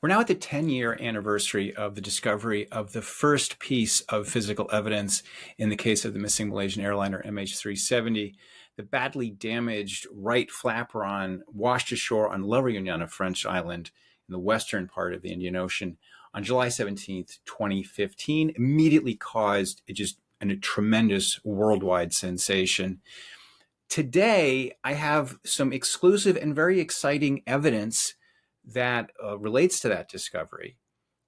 We're now at the 10-year anniversary of the discovery of the first piece of physical evidence in the case of the missing Malaysian airliner MH370. The badly damaged right flaperon washed ashore on La Réunion, a French island in the western part of the Indian Ocean on July 17th, 2015, immediately caused a tremendous worldwide sensation. Today, I have some exclusive and very exciting evidence that relates to that discovery.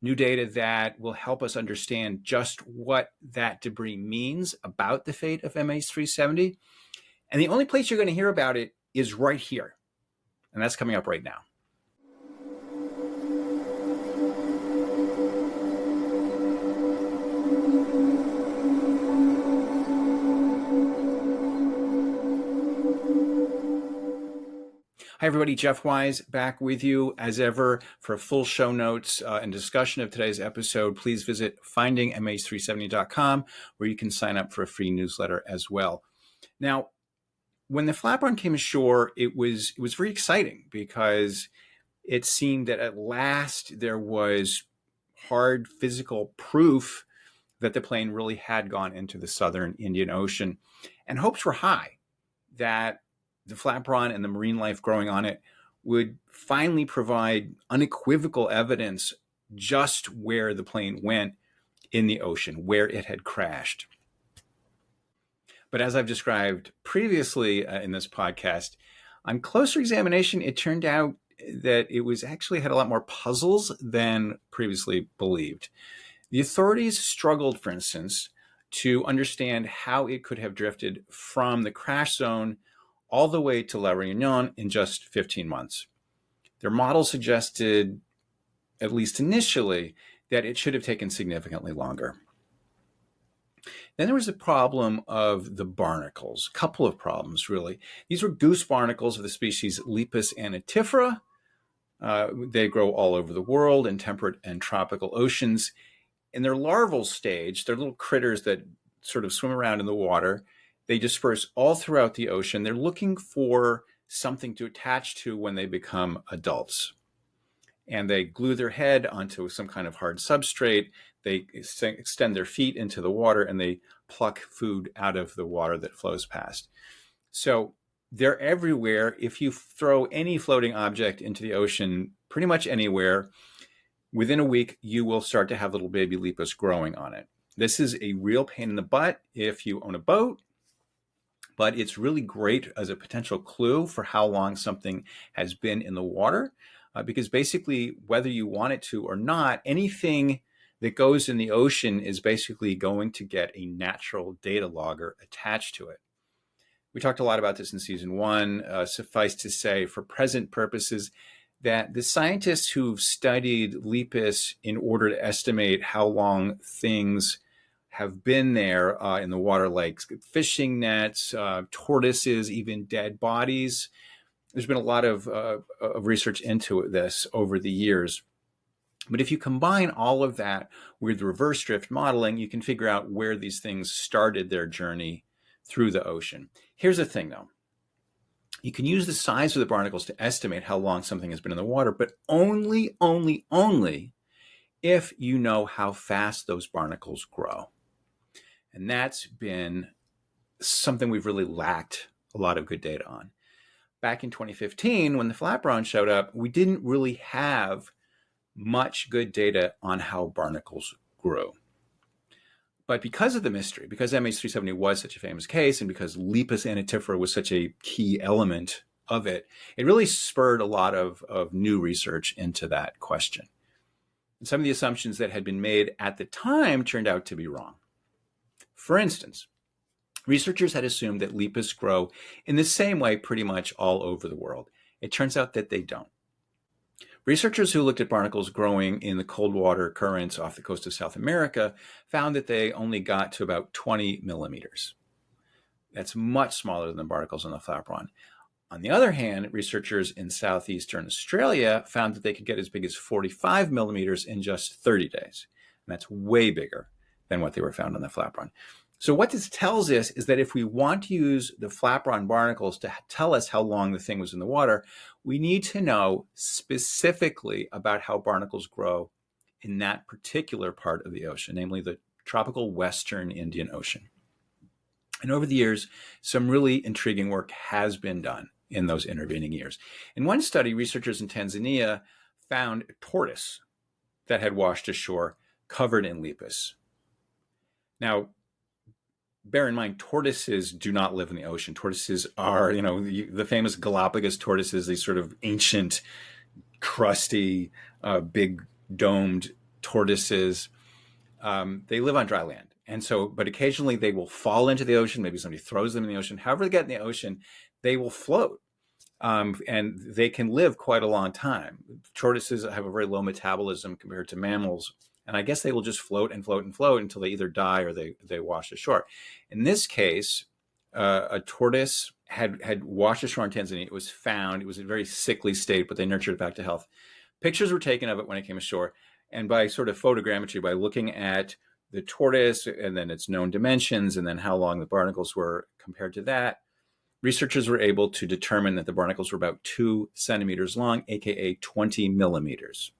New data that will help us understand just what that debris means about the fate of MH370. And the only place you're going to hear about it is right here. And that's coming up right now. Hi, everybody. Jeff Wise back with you as ever. For full show notes and discussion of today's episode, please visit findingmh370.com, where you can sign up for a free newsletter as well. Now, when the flapron came ashore, it was very exciting because it seemed that at last there was hard physical proof that the plane really had gone into the southern Indian Ocean. And hopes were high that the flaperon and the marine life growing on it would finally provide unequivocal evidence just where the plane went in the ocean, where it had crashed. But as I've described previously in this podcast, on closer examination, it turned out that it was actually had a lot more puzzles than previously believed. The authorities struggled, for instance, to understand how it could have drifted from the crash zone all the way to La Réunion in just 15 months. Their model suggested, at least initially, that it should have taken significantly longer. Then there was the problem of the barnacles, a couple of problems, really. These were goose barnacles of the species Lepas anatifera. They grow all over the world in temperate and tropical oceans. In their larval stage, they're little critters that sort of swim around in the water. They disperse all throughout the ocean. They're looking for something to attach to when they become adults. And they glue their head onto some kind of hard substrate. They extend their feet into the water and they pluck food out of the water that flows past. So they're everywhere. If you throw any floating object into the ocean, pretty much anywhere, within a week, you will start to have little baby lepas growing on it. This is a real pain in the butt if you own a boat, but it's really great as a potential clue for how long something has been in the water, because basically, whether you want it to or not, anything that goes in the ocean is basically going to get a natural data logger attached to it. We talked a lot about this in season 1. Suffice to say, for present purposes, that the scientists who've studied Lepas in order to estimate how long things have been there in the water, like fishing nets, tortoises, even dead bodies. There's been a lot of research into this over the years. But if you combine all of that with reverse drift modeling, you can figure out where these things started their journey through the ocean. Here's the thing, though. You can use the size of the barnacles to estimate how long something has been in the water, but only if you know how fast those barnacles grow. And that's been something we've really lacked a lot of good data on. Back in 2015, when the flaperon showed up, we didn't really have much good data on how barnacles grew. But because of the mystery, because MH370 was such a famous case, and because Lepas anatifera was such a key element of it, it really spurred a lot of new research into that question. And some of the assumptions that had been made at the time turned out to be wrong. For instance, researchers had assumed that Lepas grow in the same way pretty much all over the world. It turns out that they don't. Researchers who looked at barnacles growing in the cold water currents off the coast of South America found that they only got to about 20 millimeters. That's much smaller than the barnacles on the flaperon. On the other hand, researchers in southeastern Australia found that they could get as big as 45 millimeters in just 30 days. And that's way bigger than what they were found on the flaperon. So what this tells us is that if we want to use the flaperon barnacles to tell us how long the thing was in the water, we need to know specifically about how barnacles grow in that particular part of the ocean, namely the tropical Western Indian Ocean. And over the years, some really intriguing work has been done in those intervening years. In one study, researchers in Tanzania found a tortoise that had washed ashore covered in Lepas. Now, bear in mind, tortoises do not live in the ocean. Tortoises are, the famous Galapagos tortoises, these sort of ancient, crusty, big domed tortoises. They live on dry land. And so, but occasionally they will fall into the ocean. Maybe somebody throws them in the ocean. However they get in the ocean, they will float. And they can live quite a long time. Tortoises have a very low metabolism compared to mammals. And I guess they will just float and float and float until they either die or they wash ashore. In this case, a tortoise had washed ashore in Tanzania. It was found. It was in a very sickly state, but they nurtured it back to health. Pictures were taken of it when it came ashore. And by sort of photogrammetry, by looking at the tortoise and then its known dimensions and then how long the barnacles were compared to that, researchers were able to determine that the barnacles were about 2 centimeters long, aka 20 millimeters.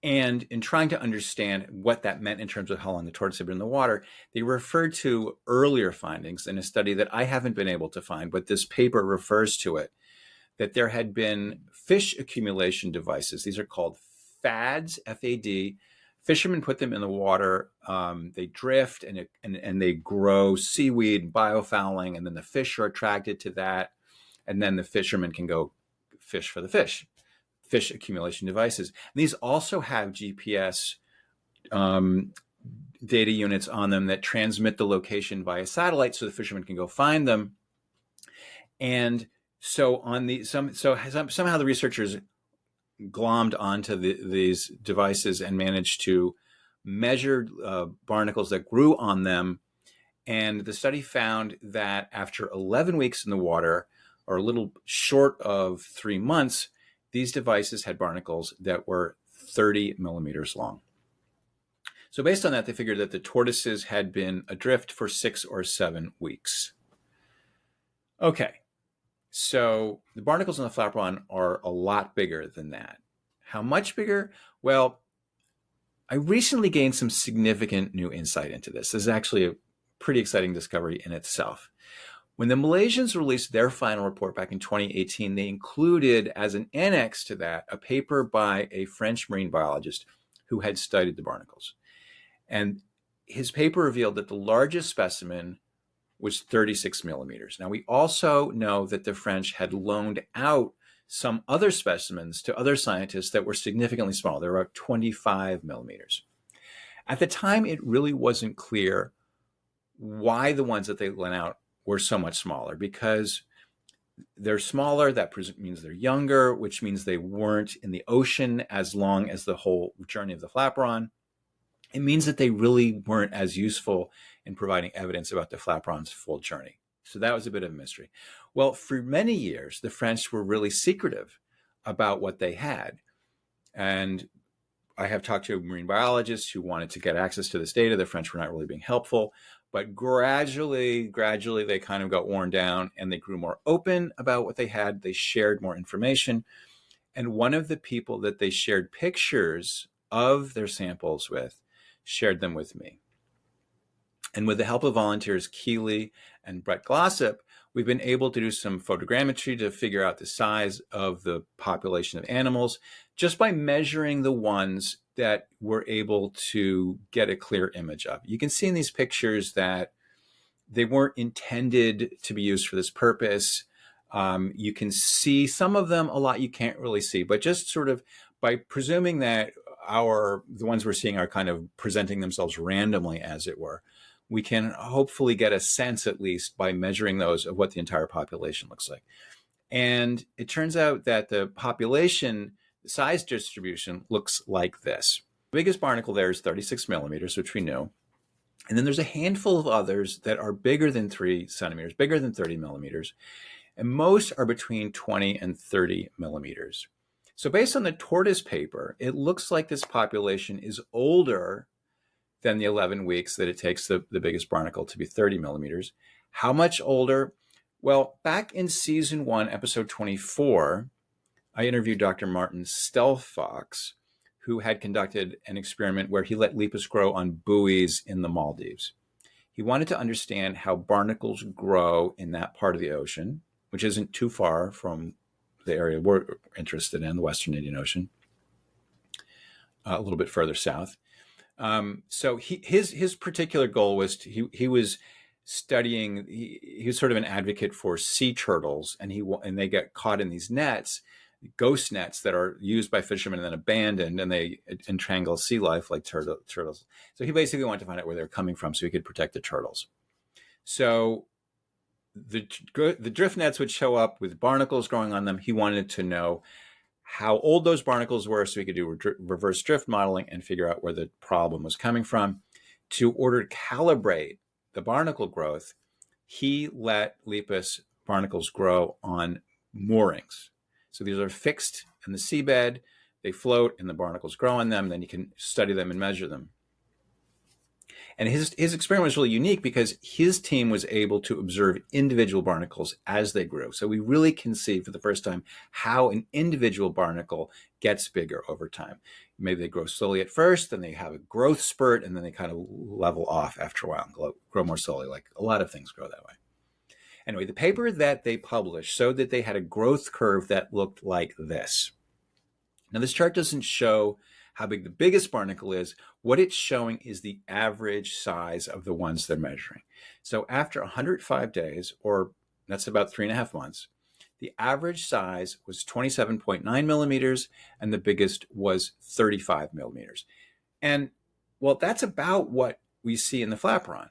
And in trying to understand what that meant in terms of how long the tortoise had been in the water, they referred to earlier findings in a study that I haven't been able to find, but this paper refers to it, that there had been fish accumulation devices. These are called FADs, F-A-D. Fishermen put them in the water. They drift and they grow seaweed, biofouling, and then the fish are attracted to that. And then the fishermen can go fish for the fish accumulation devices. And these also have GPS data units on them that transmit the location via satellite so the fishermen can go find them. And so somehow the researchers glommed onto these devices and managed to measure barnacles that grew on them. And the study found that after 11 weeks in the water, or a little short of 3 months, these devices had barnacles that were 30 millimeters long. So based on that, they figured that the tortoises had been adrift for 6 or 7 weeks. Okay. So the barnacles on the flaperon are a lot bigger than that. How much bigger? Well, I recently gained some significant new insight into this. This is actually a pretty exciting discovery in itself. When the Malaysians released their final report back in 2018, they included as an annex to that a paper by a French marine biologist who had studied the barnacles. And his paper revealed that the largest specimen was 36 millimeters. Now, we also know that the French had loaned out some other specimens to other scientists that were significantly small. They were about 25 millimeters. At the time, it really wasn't clear why the ones that they lent out were so much smaller, because they're smaller, that means they're younger, which means they weren't in the ocean as long as the whole journey of the flaperon. It means that they really weren't as useful in providing evidence about the flaperon's full journey. So that was a bit of a mystery. Well, for many years, the French were really secretive about what they had. And I have talked to marine biologists who wanted to get access to this data. The French were not really being helpful. But gradually, they kind of got worn down and they grew more open about what they had. They shared more information. And one of the people that they shared pictures of their samples with shared them with me. And with the help of volunteers Keeley and Brett Glossop, we've been able to do some photogrammetry to figure out the size of the population of animals just by measuring the ones that we're able to get a clear image of. You can see in these pictures that they weren't intended to be used for this purpose. You can see some of them, a lot you can't really see, but just sort of by presuming that the ones we're seeing are kind of presenting themselves randomly, as it were, we can hopefully get a sense, at least by measuring those, of what the entire population looks like. And it turns out that the population size distribution looks like this. The biggest barnacle there is 36 millimeters, which we knew. And then there's a handful of others that are bigger than 3 centimeters, bigger than 30 millimeters. And most are between 20 and 30 millimeters. So based on the tortoise paper, it looks like this population is older than the 11 weeks that it takes the biggest barnacle to be 30 millimeters. How much older? Well, back in season 1, episode 24, I interviewed Dr. Martin Stelfox, who had conducted an experiment where he let Lepas grow on buoys in the Maldives. He wanted to understand how barnacles grow in that part of the ocean, which isn't too far from the area we're interested in, the Western Indian Ocean, a little bit further south. So his particular goal was he was studying. He was sort of an advocate for sea turtles, and they get caught in these nets, ghost nets that are used by fishermen and then abandoned, and they entrangle sea life like turtles. So he basically wanted to find out where they're coming from so he could protect the turtles. So the drift nets would show up with barnacles growing on them. He wanted to know how old those barnacles were so he could do reverse drift modeling and figure out where the problem was coming from. To order to calibrate the barnacle growth, he let Lepas barnacles grow on moorings. So these are fixed in the seabed, they float and the barnacles grow on them, then you can study them and measure them. And his experiment was really unique because his team was able to observe individual barnacles as they grew. So we really can see for the first time how an individual barnacle gets bigger over time. Maybe they grow slowly at first, then they have a growth spurt, and then they kind of level off after a while and grow more slowly, like a lot of things grow that way. Anyway, the paper that they published showed that they had a growth curve that looked like this. Now, this chart doesn't show how big the biggest barnacle is. What it's showing is the average size of the ones they're measuring. So after 105 days, or that's about 3.5 months, the average size was 27.9 millimeters, and the biggest was 35 millimeters. And, well, that's about what we see in the flapron.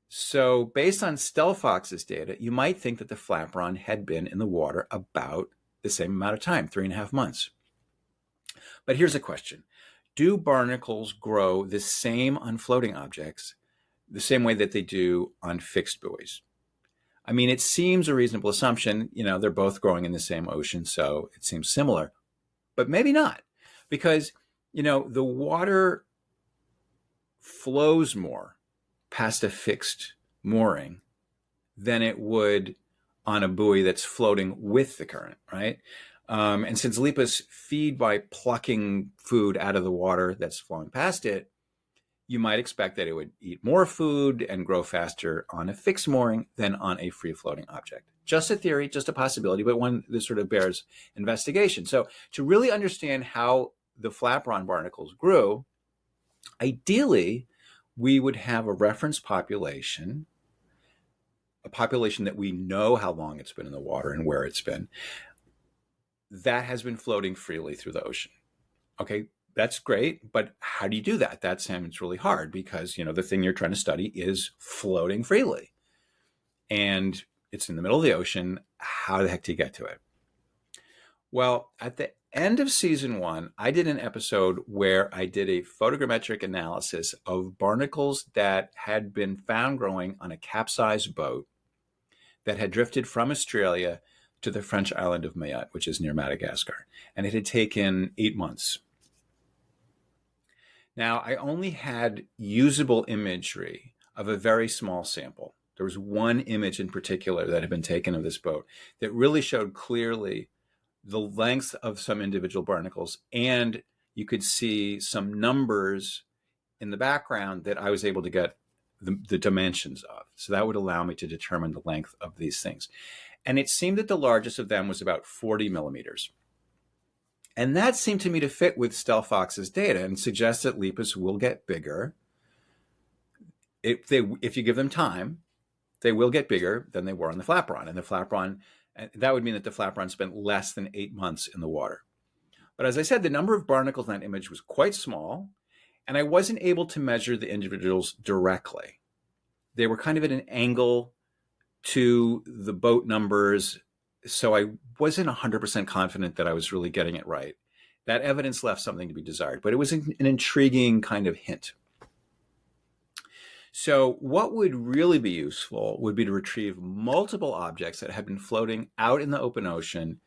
So based on Stelfox's data, you might think that the flapron had been in the water about the same amount of time, 3.5 months. But here's a question. Do barnacles grow the same on floating objects, the same way that they do on fixed buoys? I mean, it seems a reasonable assumption, they're both growing in the same ocean, so it seems similar, but maybe not, because, the water flows more past a fixed mooring than it would on a buoy that's floating with the current, right? And since Lepas feed by plucking food out of the water that's flowing past it, you might expect that it would eat more food and grow faster on a fixed mooring than on a free-floating object. Just a theory, just a possibility, but one that sort of bears investigation. So to really understand how the flapron barnacles grew, ideally, we would have a reference population, a population that we know how long it's been in the water and where it's been, that has been floating freely through the ocean. Okay, that's great, but how do you do that? That sounds really hard because, the thing you're trying to study is floating freely. And it's in the middle of the ocean. How the heck do you get to it? Well, at the end of season 1, I did an episode where I did a photogrammetric analysis of barnacles that had been found growing on a capsized boat that had drifted from Australia to the French island of Mayotte, which is near Madagascar. And it had taken 8 months. Now, I only had usable imagery of a very small sample. There was one image in particular that had been taken of this boat that really showed clearly the length of some individual barnacles, and you could see some numbers in the background that I was able to get the dimensions of. So that would allow me to determine the length of these things. And it seemed that the largest of them was about 40 millimeters. And that seemed to me to fit with Stelfox's data and suggest that Lepas will get bigger. If you give them time, they will get bigger than they were on the flapron. And the flapron, that would mean that the flapron spent less than 8 months in the water. But as I said, the number of barnacles in that image was quite small, and I wasn't able to measure the individuals directly. They were kind of at an angle to the boat numbers, so I wasn't 100% confident that I was really getting it right. That evidence left something to be desired, but it was an intriguing kind of hint. So what would really be useful would be to retrieve multiple objects that had been floating out in the open ocean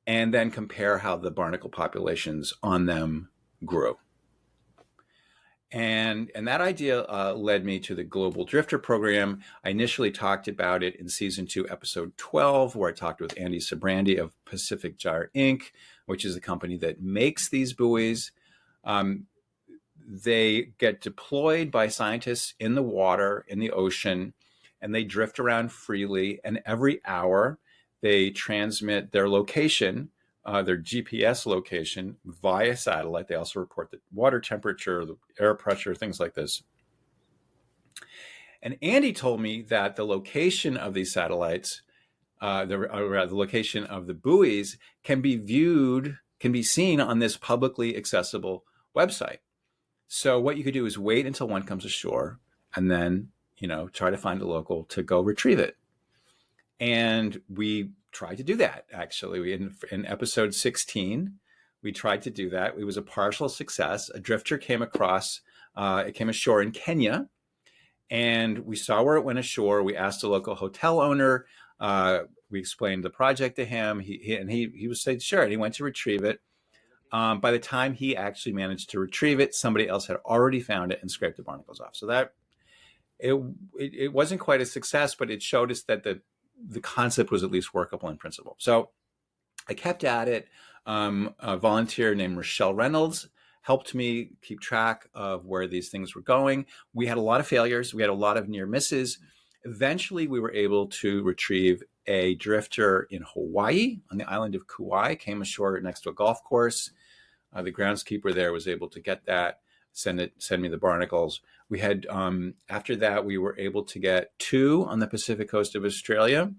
and then compare how the barnacle populations on them grew. And that idea led me to the Global Drifter Program. I initially talked about it in season 2, episode 12, where I talked with Andy Sabrandi of Pacific Gyre Inc., which is a company that makes these buoys. They get deployed by scientists in the water, in the ocean, and they drift around freely. And every hour, they transmit their location, their GPS location, via satellite. They also report the water temperature, the air pressure, things like this. And Andy told me that the location of these satellites, the location of the buoys, can be seen on this publicly accessible website. So what you could do is wait until one comes ashore and then, try to find a local to go retrieve it. And we tried to do that, actually. In episode 16, we tried to do that. It was a partial success. A drifter came ashore in Kenya, and we saw where it went ashore. We asked the local hotel owner. We explained the project to him. He was saying, sure, and he went to retrieve it. By the time he actually managed to retrieve it, somebody else had already found it and scraped the barnacles off. So that it wasn't quite a success, but it showed us that the concept was at least workable in principle. So I kept at it. A volunteer named Rochelle Reynolds helped me keep track of where these things were going. We had a lot of failures. We had a lot of near misses. Eventually, we were able to retrieve a drifter in Hawaii on the island of Kauai, came ashore next to a golf course. The groundskeeper there was able to get that, send me the barnacles. We had, after that, we were able to get 2 on the Pacific coast of Australia.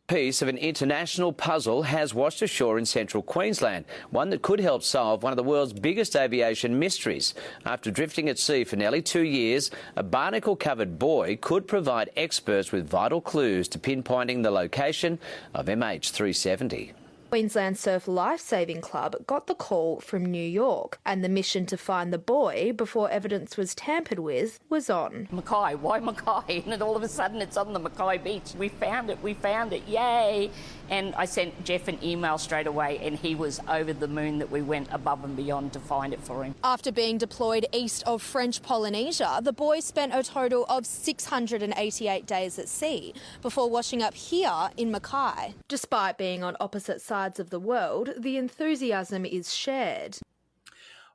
Piece of an international puzzle has washed ashore in central Queensland, one that could help solve one of the world's biggest aviation mysteries. After drifting at sea for nearly 2 years, a barnacle-covered buoy could provide experts with vital clues to pinpointing the location of MH370. Queensland Surf Lifesaving Club got the call from New York, and the mission to find the buoy before evidence was tampered with was on. Mackay, why Mackay? And then all of a sudden it's on the Mackay beach. We found it, yay! And I sent Jeff an email straight away, and he was over the moon that we went above and beyond to find it for him. After being deployed east of French Polynesia, the buoy spent a total of 688 days at sea before washing up here in Mackay. Despite being on opposite sides of the world, the enthusiasm is shared.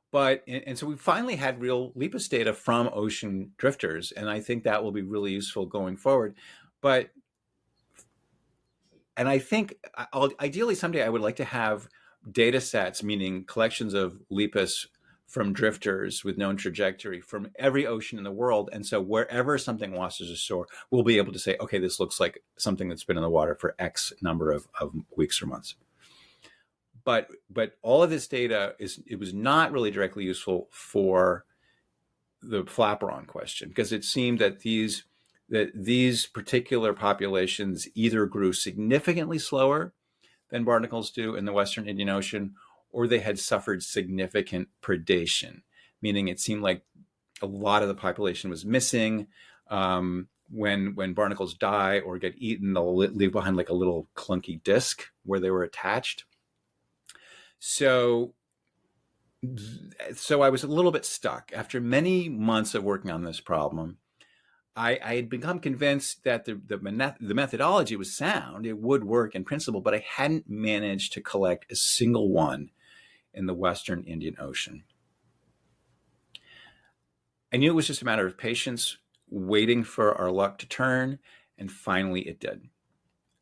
But, and so we finally had real Lepas data from ocean drifters, and I think that will be really useful going forward. And I think ideally someday I would like to have data sets, meaning collections of Lepas from drifters with known trajectory from every ocean in the world. And so wherever something washes ashore, we'll be able to say, okay, this looks like something that's been in the water for X number of weeks or months. But all of this data it was not really directly useful for the flaperon question, because it seemed that these particular populations either grew significantly slower than barnacles do in the Western Indian Ocean, or they had suffered significant predation, meaning it seemed like a lot of the population was missing. When barnacles die or get eaten, they'll leave behind like a little clunky disc where they were attached. So I was a little bit stuck. After many months of working on this problem, I had become convinced that the methodology was sound. It would work in principle, but I hadn't managed to collect a single one in the Western Indian Ocean. I knew it was just a matter of patience, waiting for our luck to turn, and finally it did.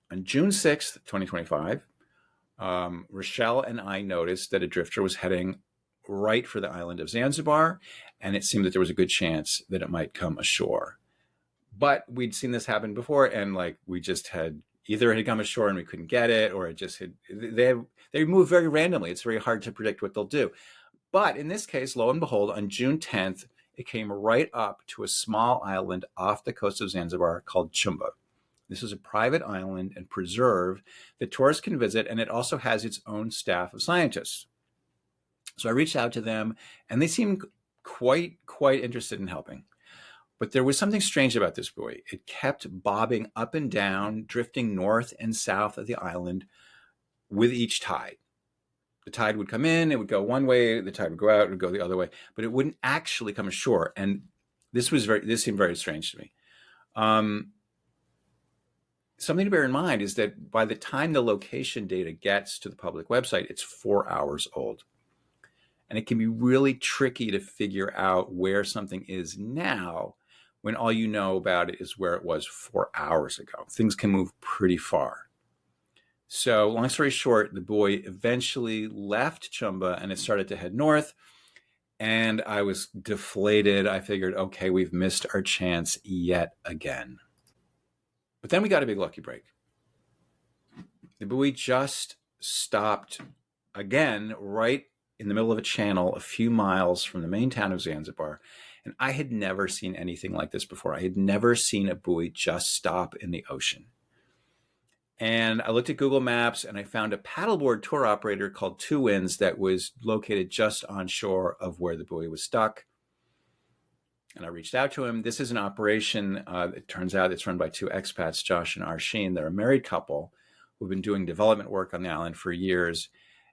On June 6th, 2025, Rochelle and I noticed that a drifter was heading right for the island of Zanzibar, and it seemed that there was a good chance that it might come ashore. But we'd seen this happen before, and we just had either it had come ashore and we couldn't get it, or it just they move very randomly. It's very hard to predict what they'll do. But in this case, lo and behold, on June 10th, it came right up to a small island off the coast of Zanzibar called Chumba. This is a private island and preserve that tourists can visit, and it also has its own staff of scientists. So I reached out to them, and they seemed quite interested in helping. But there was something strange about this buoy. It kept bobbing up and down, drifting north and south of the island with each tide. The tide would come in, it would go one way, the tide would go out, it would go the other way, but it wouldn't actually come ashore. And this seemed very strange to me. Something to bear in mind is that by the time the location data gets to the public website, it's 4 hours old. And it can be really tricky to figure out where something is now when all you know about it is where it was 4 hours ago. Things can move pretty far. So long story short, the buoy eventually left Chumba and it started to head north. And I was deflated. I figured, okay, we've missed our chance yet again. But then we got a big lucky break. The buoy just stopped again right in the middle of a channel a few miles from the main town of Zanzibar. And I had never seen anything like this before. I had never seen a buoy just stop in the ocean. And I looked at Google Maps and I found a paddleboard tour operator called Two Winds that was located just on shore of where the buoy was stuck. And I reached out to him. This is an operation, it turns out it's run by two expats, Josh and Arsheen. They're a married couple who've been doing development work on the island for years.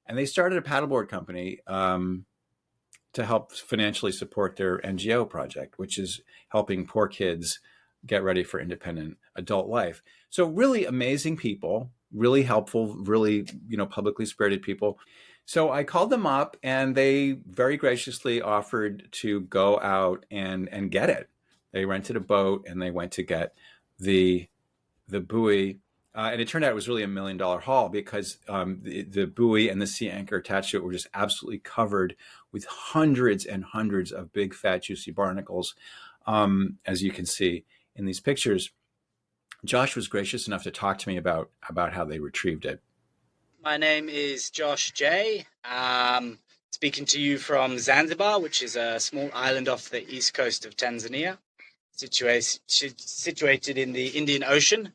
And they started a paddleboard company to help financially support their NGO project, which is helping poor kids get ready for independent adult life. So really amazing people, really helpful, really, publicly spirited people. So I called them up and they very graciously offered to go out and get it. They rented a boat and they went to get the buoy. And it turned out it was really $1 million haul because the buoy and the sea anchor attached to it were just absolutely covered with hundreds and hundreds of big, fat, juicy barnacles, as you can see in these pictures. Josh was gracious enough to talk to me about how they retrieved it. My name is Josh J. Speaking to you from Zanzibar, which is a small island off the east coast of Tanzania, situated in the Indian Ocean.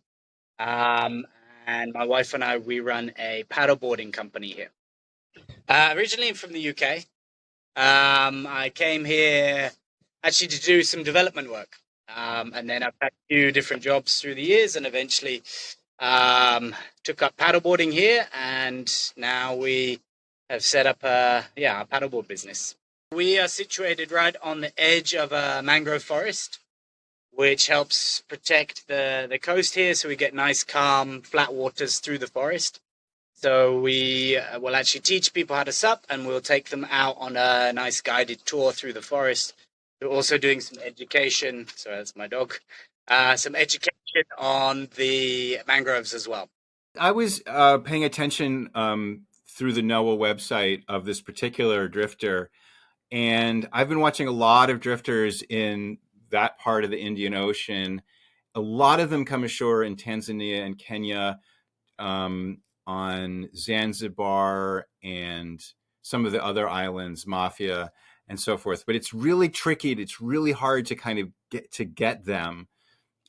And my wife and I, we run a paddleboarding company here. Originally from the UK. I came here actually to do some development work. And then I've had a few different jobs through the years and eventually took up paddleboarding here. And now we have set up a paddleboard business. We are situated right on the edge of a mangrove forest, which helps protect the coast here. So we get nice, calm, flat waters through the forest. So we will actually teach people how to sup and we'll take them out on a nice guided tour through the forest. We're also doing some education. Sorry, that's my dog. Some education on the mangroves as well. I was paying attention through the NOAA website of this particular drifter. And I've been watching a lot of drifters in that part of the Indian Ocean. A lot of them come ashore in Tanzania and Kenya, on Zanzibar and some of the other islands, Mafia and so forth. But it's really tricky. It's really hard to kind of get them.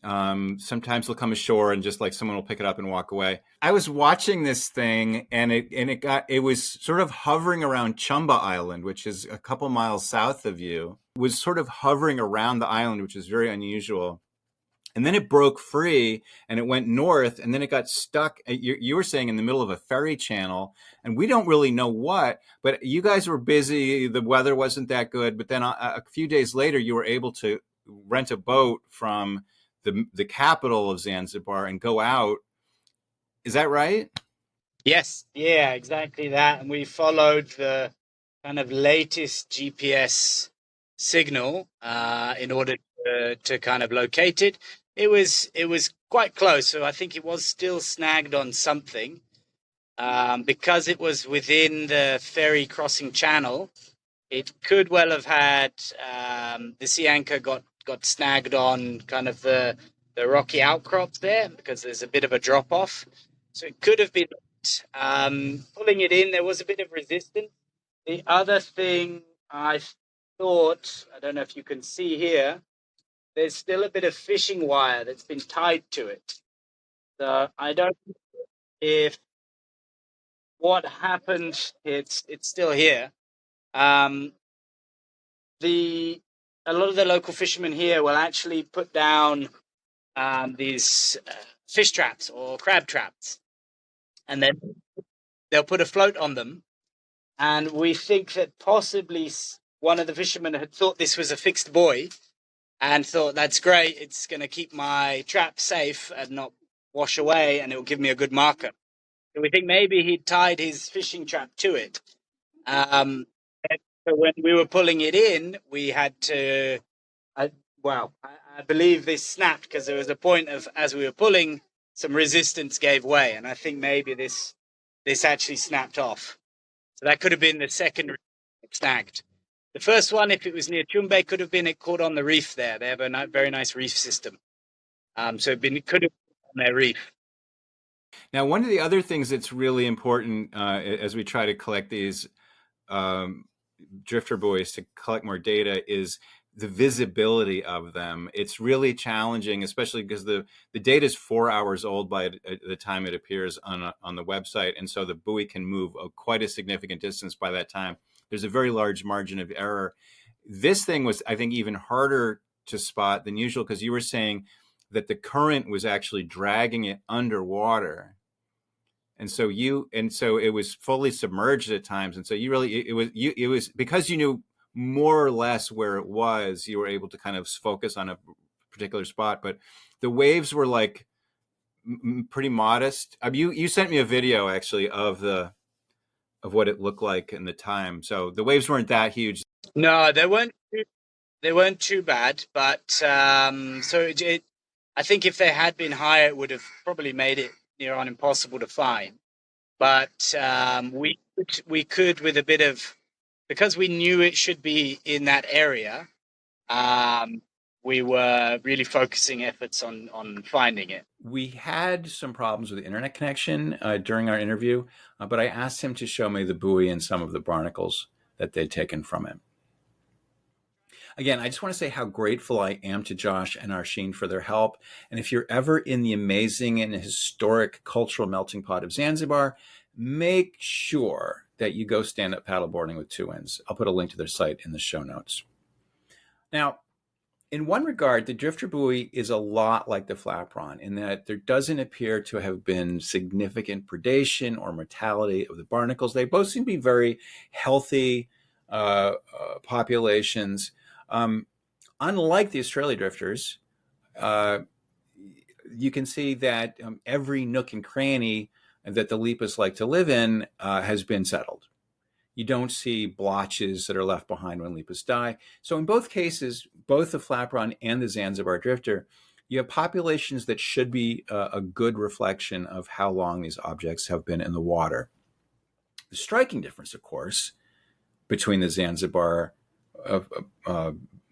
Sometimes they'll come ashore and just like someone will pick it up and walk away. I was watching this thing and it was sort of hovering around Chumba Island, which is a couple miles south of you. It was sort of hovering around the island, which is very unusual. And then it broke free and it went north and then it got stuck. You were saying in the middle of a ferry channel and we don't really know what, but you guys were busy. The weather wasn't that good. But then a few days later, you were able to rent a boat from the capital of Zanzibar and go out. Is that right? Yes. Yeah, exactly that. And we followed the kind of latest GPS signal in order to kind of locate it. It was quite close. So I think it was still snagged on something because it was within the ferry crossing channel. It could well have had the sea anchor got snagged on kind of the rocky outcrops there because there's a bit of a drop off. So it could have been pulling it in. There was a bit of resistance. The other thing I thought, I don't know if you can see here, there's still a bit of fishing wire that's been tied to it. So I don't know if what happened, it's still here. A lot of the local fishermen here will actually put down these fish traps or crab traps, and then they'll put a float on them, And we think that possibly one of the fishermen had thought this was a fixed buoy and thought, that's great, it's going to keep my trap safe and not wash away, and it will give me a good marker. So we think maybe he tied his fishing trap to it. So when we were pulling it in, we had to, I believe this snapped because there was a point of, as we were pulling, some resistance gave way. And I think maybe this actually snapped off. So that could have been the second snagged. The first one, if it was near Chumbe, could have been it caught on the reef there. They have a very nice reef system. So it could have been on their reef. Now, one of the other things that's really important as we try to collect these drifter buoys to collect more data is the visibility of them. It's really challenging, especially because the data is 4 hours old by the time it appears on the website. And so the buoy can move quite a significant distance by that time. There's a very large margin of error. This thing was, I think, even harder to spot than usual because you were saying that the current was actually dragging it underwater. And so it was fully submerged at times. And so it was because you knew more or less where it was, you were able to kind of focus on a particular spot. But the waves were like pretty modest. You sent me a video actually of what it looked like in the time. So the waves weren't that huge. No, they weren't too bad. But I think if they had been higher, it would have probably made it near on impossible to find. But we could with a bit of, because we knew it should be in that area, we were really focusing efforts on finding it. We had some problems with the internet connection during our interview, but I asked him to show me the buoy and some of the barnacles that they'd taken from it. Again, I just want to say how grateful I am to Josh and Arsheen for their help. And if you're ever in the amazing and historic cultural melting pot of Zanzibar, make sure that you go stand up paddleboarding with Two Winds. I'll put a link to their site in the show notes. Now, in one regard, the drifter buoy is a lot like the flapron in that there doesn't appear to have been significant predation or mortality of the barnacles. They both seem to be very healthy populations. Unlike the Australia drifters, you can see that every nook and cranny that the Lepas like to live in has been settled. You don't see blotches that are left behind when Lepas die. So in both cases, both the flaperon and the Zanzibar drifter, you have populations that should be a good reflection of how long these objects have been in the water. The striking difference, of course, between the Zanzibar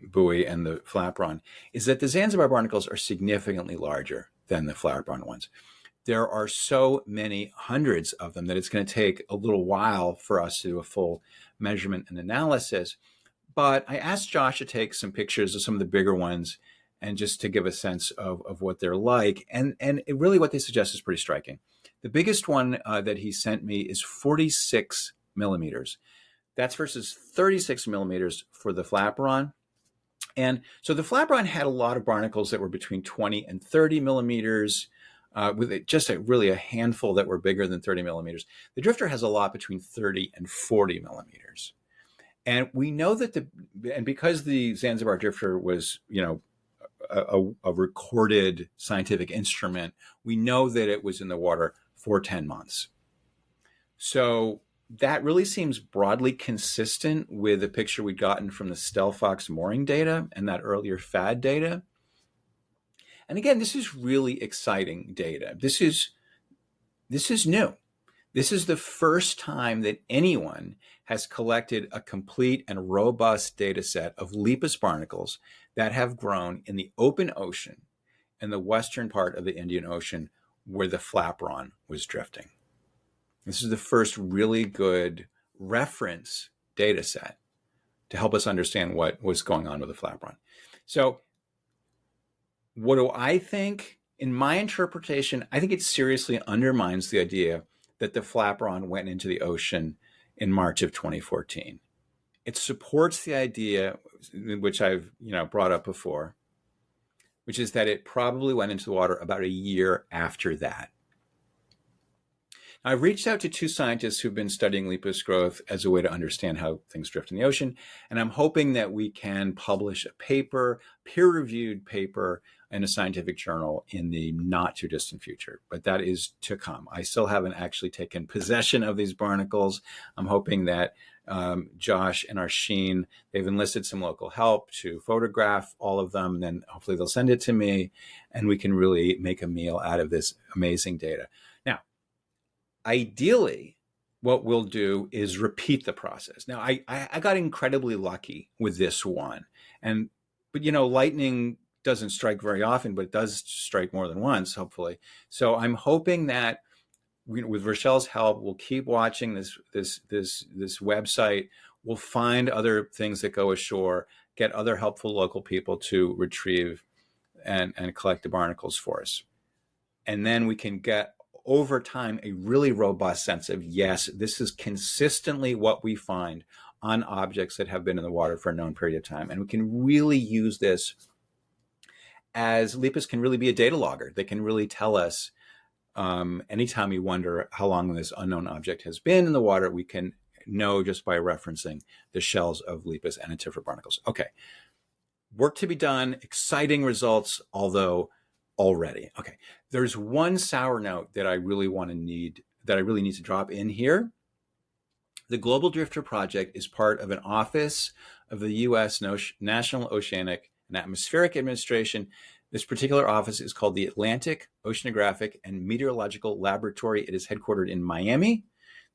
buoy and the flaperon is that the Zanzibar barnacles are significantly larger than the flaperon ones. There are so many hundreds of them that it's going to take a little while for us to do a full measurement and analysis. But I asked Josh to take some pictures of some of the bigger ones and just to give a sense of what they're like. And really what they suggest is pretty striking. The biggest one that he sent me is 46 millimeters. That's versus 36 millimeters for the flaperon. And so the flaperon had a lot of barnacles that were between 20 and 30 millimeters, with just really a handful that were bigger than 30 millimeters. The drifter has a lot between 30 and 40 millimeters. And we know that because the Zanzibar drifter was, a recorded scientific instrument, we know that it was in the water for 10 months. So that really seems broadly consistent with the picture we'd gotten from the Stelfox mooring data and that earlier FAD data. And again, this is really exciting data. This is new. This is the first time that anyone has collected a complete and robust data set of Lepas barnacles that have grown in the open ocean in the western part of the Indian Ocean where the flaperon was drifting. This is the first really good reference data set to help us understand what was going on with the flaperon. So what do I think? In my interpretation, I think it seriously undermines the idea that the flaperon went into the ocean in March of 2014. It supports the idea, which I've brought up before, which is that it probably went into the water about a year after that. I've reached out to two scientists who've been studying Lepas growth as a way to understand how things drift in the ocean. And I'm hoping that we can publish a paper, peer-reviewed paper, in a scientific journal in the not too distant future. But that is to come. I still haven't actually taken possession of these barnacles. I'm hoping that Josh and Arsheen, they've enlisted some local help to photograph all of them. Then hopefully they'll send it to me and we can really make a meal out of this amazing data. Now, ideally, what we'll do is repeat the process. Now, I got incredibly lucky with this one. But lightning doesn't strike very often, but it does strike more than once, hopefully. So I'm hoping that with Rochelle's help, we'll keep watching this website. We'll find other things that go ashore, get other helpful local people to retrieve and collect the barnacles for us. And then we can get over time a really robust sense of, yes, this is consistently what we find on objects that have been in the water for a known period of time. And we can really use this as Lepas can really be a data logger. They can really tell us anytime we wonder how long this unknown object has been in the water, we can know just by referencing the shells of Lepas anatifera barnacles. Okay, work to be done, exciting results, although already. Okay, there's one sour note that I really need to drop in here. The Global Drifter Project is part of an office of the U.S. National Oceanic and Atmospheric Administration. This particular office is called the Atlantic Oceanographic and Meteorological Laboratory. It is headquartered in Miami.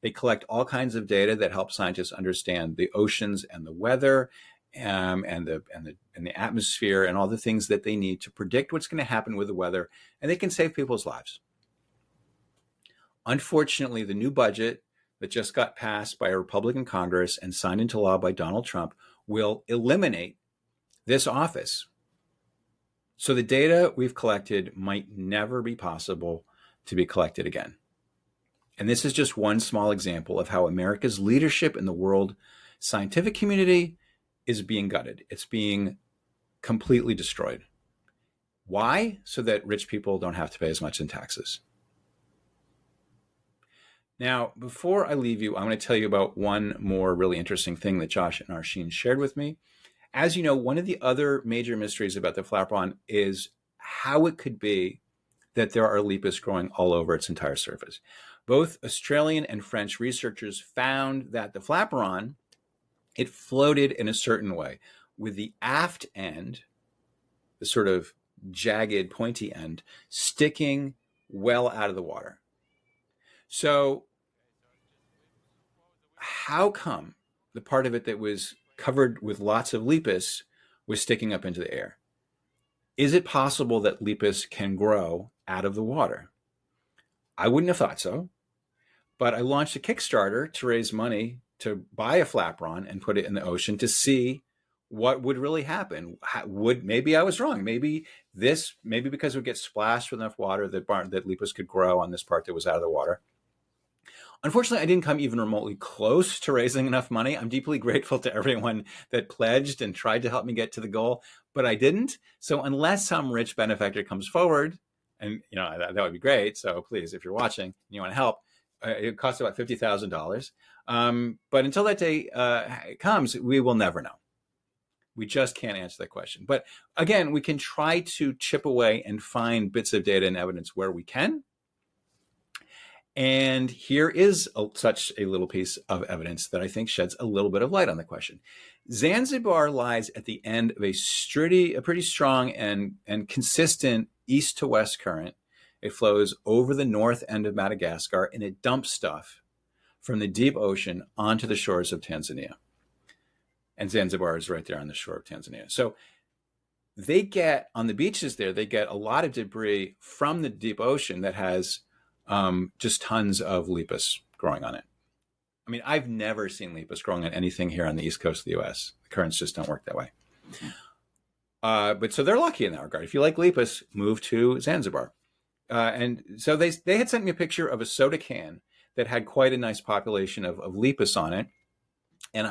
They collect all kinds of data that help scientists understand the oceans and the weather and the atmosphere and all the things that they need to predict what's going to happen with the weather, and they can save people's lives. Unfortunately, the new budget that just got passed by a Republican Congress and signed into law by Donald Trump will eliminate this office. So the data we've collected might never be possible to be collected again. And this is just one small example of how America's leadership in the world scientific community is being gutted. It's being completely destroyed. Why? So that rich people don't have to pay as much in taxes. Now, before I leave you, I'm going to tell you about one more really interesting thing that Josh and Arsheen shared with me. As you know, one of the other major mysteries about the flapron is how it could be that there are Lepas growing all over its entire surface. Both Australian and French researchers found that the flaperon, it floated in a certain way, with the aft end, the sort of jagged, pointy end, sticking well out of the water. So how come the part of it that was covered with lots of Lepas was sticking up into the air? Is it possible that Lepas can grow out of the water? I wouldn't have thought so, but I launched a Kickstarter to raise money to buy a flapron and put it in the ocean to see what would really happen. Maybe I was wrong. Maybe because it would get splashed with enough water that Lepas could grow on this part that was out of the water. Unfortunately, I didn't come even remotely close to raising enough money. I'm deeply grateful to everyone that pledged and tried to help me get to the goal, but I didn't. So unless some rich benefactor comes forward, and that would be great. So please, if you're watching and you want to help, it costs about $50,000. But until that day comes, we will never know. We just can't answer that question. But again, we can try to chip away and find bits of data and evidence where we can. And here is such a little piece of evidence that I think sheds a little bit of light on the question. Zanzibar lies at the end of a pretty strong and consistent east to west current. It flows over the north end of Madagascar and it dumps stuff from the deep ocean onto the shores of Tanzania. And Zanzibar is right there on the shore of Tanzania. So they get, on the beaches there, they get a lot of debris from the deep ocean that has just tons of Lepas growing on it. I mean, I've never seen Lepas growing on anything here on the east coast of the U.S. The currents just don't work that way. But so they're lucky in that regard. If you like Lepas, move to Zanzibar. And so they had sent me a picture of a soda can that had quite a nice population of Lepas on it. And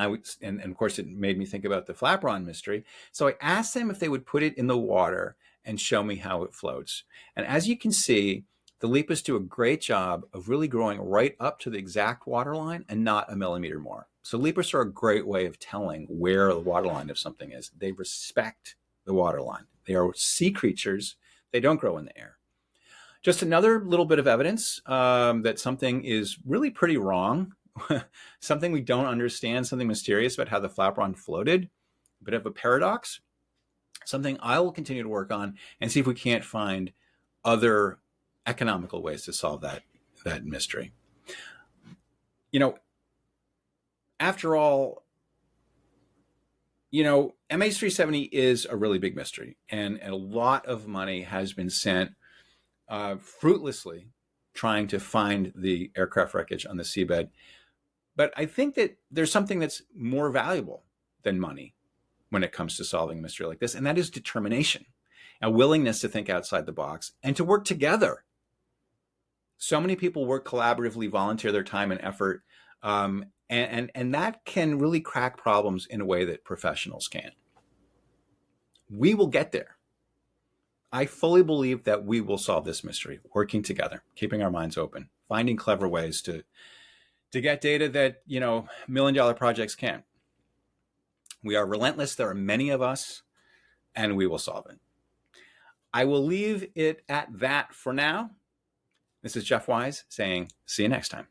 of course, it made me think about the flaperon mystery. So I asked them if they would put it in the water and show me how it floats. And as you can see, the Lepas do a great job of really growing right up to the exact waterline and not a millimeter more. So Lepas are a great way of telling where the waterline of something is. They respect the waterline. They are sea creatures. They don't grow in the air. Just another little bit of evidence that something is really pretty wrong, something we don't understand, something mysterious about how the flapron floated, a bit of a paradox, something I will continue to work on and see if we can't find other economical ways to solve that mystery. After all, MH370 is a really big mystery, and a lot of money has been sent fruitlessly trying to find the aircraft wreckage on the seabed. But I think that there's something that's more valuable than money when it comes to solving a mystery like this, and that is determination, a willingness to think outside the box and to work together. So many people work collaboratively, volunteer their time and effort, and that can really crack problems in a way that professionals can't. We will get there. I fully believe that we will solve this mystery, working together, keeping our minds open, finding clever ways to get data that, $1 million projects can't. We are relentless. There are many of us, and we will solve it. I will leave it at that for now. This is Jeff Wise saying, see you next time.